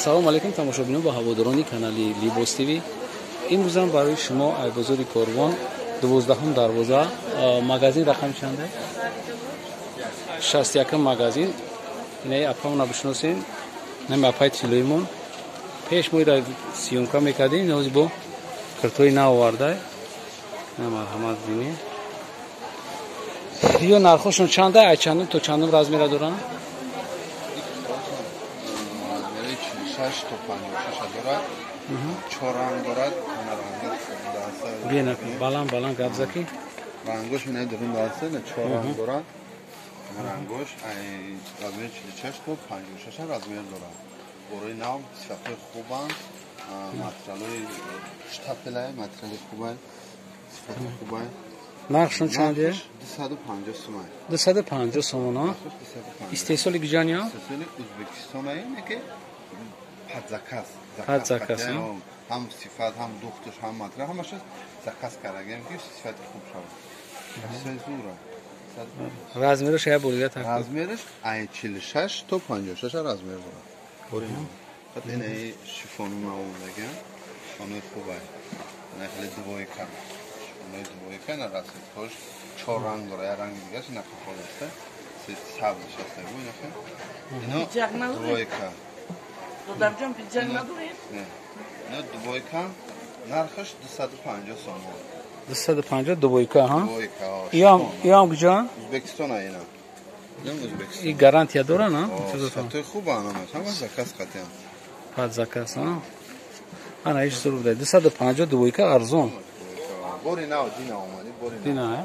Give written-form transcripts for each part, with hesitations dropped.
салом алейкум тамошобинон ва ҳаводорони канали Libos TV. имрӯзам барои шумо айбозори Корвон 12 дарвоза магазин рақами чанда 61 магазин инаи апамона бишносин нами апай тилоимон пеш моира сиёмка мекардем нози бо киртои нав оварда на марҳамат бинӣ ё нархошон чанда ай чандум то чандум размера доранд 6 تا 56 دارد 4 رنگ دارد بینا балан габзаки رنگش من داریم واسه نه 4 رنگ دارد رنگش размер 46 تا 56 размер دارد برای نام صفحه خوبن ماتریالای شتابله ماتریال خوبه صفحه خوبه нархшон чанде 250 сомон 250 сомон истеҳсоли гиҷания истеҳсоли O'zbekiston ayne ki Had zakaz, ham sifat, ham duxtush, ham matri, hamash zakaz karagem ki sifati khub shavad. Sezura. Razmerish ya bo'lgan taqdir. Razmerish ay 46 to 56 razmer bo'ladi. Ko'ring. Xuddi ina shifon ma'lumlagan. Shuni xubay. Mana xili dvoyka. Shuni dvoyka na rasit xo'sh 4 rang bor, ya rang diga shunaqa holatda. Siz sabish hasta bu naqa. Ino dvoyka. Dodamjon pijak nadurin? Ne dvoyka narxış 250 сомон. 250 dvoyka ha? Dvoyka. Iyam gija? O'zbekiston ayina. O'zbekiston. I garantiya dora na? Xatoy خوب anama. Hamma zakaz qatyan. Had zakaz ha? Ana ish zurur da 250 dvoyka arzon. Bori nav dina omadi, bori. Dina ha?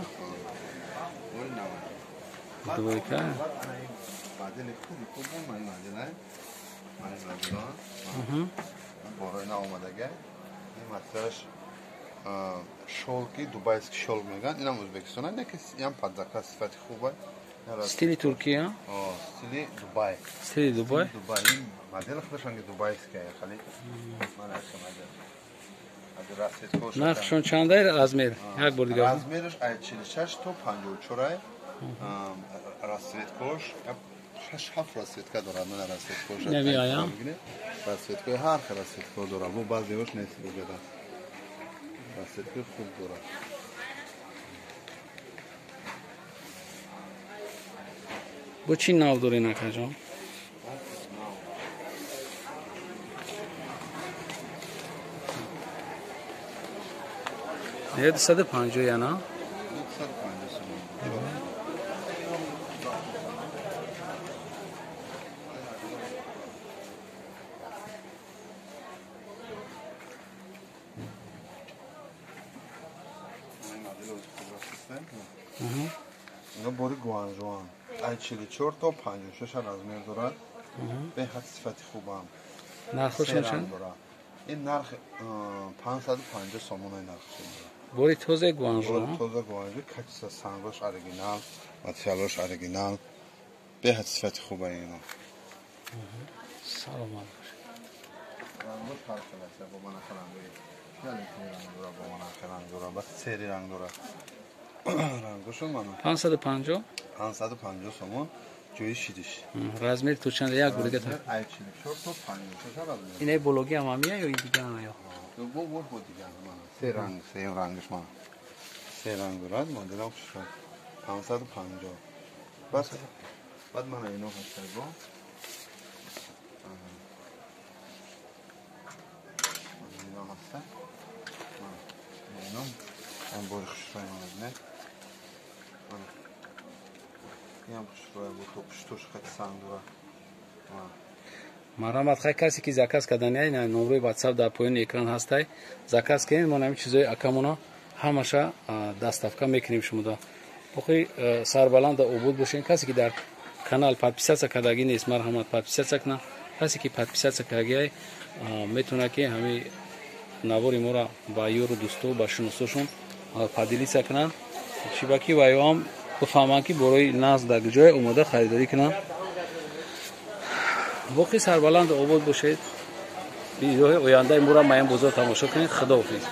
Bori nav. Dvoyka. Badeli خوب man madela. Борои наомадаga ин матлаш шолки дубайский шол меган инам O'zbekiston неки ям падзака сифати хуба стили Туркия стили Дубай стили Дубай Дубай ин модел худашонги дубайская хали мана аша модел адрасет кош нархшон чандай размер як бор дигар размерш ай 46 то 54 расвет кош 6-7 расветка дорад на расветка уже неми ая расветка ҳар хел расветка дорад бо баъзеош нест бугада расветка хуб дорад бо чӣ нав дорӣ накаҷон я 250 яна 250 сомон اینا باری گوانجوان ای 44 تا 56 размер دارد به حد صفتی خوبم нархошон чанд این نرخ 550 сомон نرخش бори тоза гуанжо тоза гуанжо качество сангош оригинал материалош оригинал به حد صفتی خوبه اینا سلام علیکم رنگش هر کلاس با من رنگی خیلی رنگ داره با من رنگ داره بس سری رنگ داره رنگشون من 550 550 сомон جوی شیدش размер то чанд як бор дигар ай 44 то 56 размер ина бологи амамия ё ин дигар ё бо дигар ман се ранг се рангш ман се ранг дорад моделам 550 бас бад ман ино ҳастад бо ино ҳаста ино ам бори хушрой ман не ям хушрой бо то пуштош хати сандура марҳамат хай касе ки заказ кардани ай номрои WhatsApp дар поёни экран ҳастай заказ кунед мо ҳамин чизои акамона ҳамаша доставка мекунем шумода охи сарбаланда обод бошед касе ки дар канал подписаться кардаги нест марҳамат подписаться кунад касе ки подписаться кардаги ай метавонад ки ҳамин навори мора ба ёру дӯсто ба шуносошон падилиса кунанд шибаки ва ёам бифаҳманд ки борои назд дар ҷое омода харидорӣ кунанд воқеъ сарбаланд обод бошед видеоҳои ояндаи моро маин бозор тамошо кунед худоҳофиз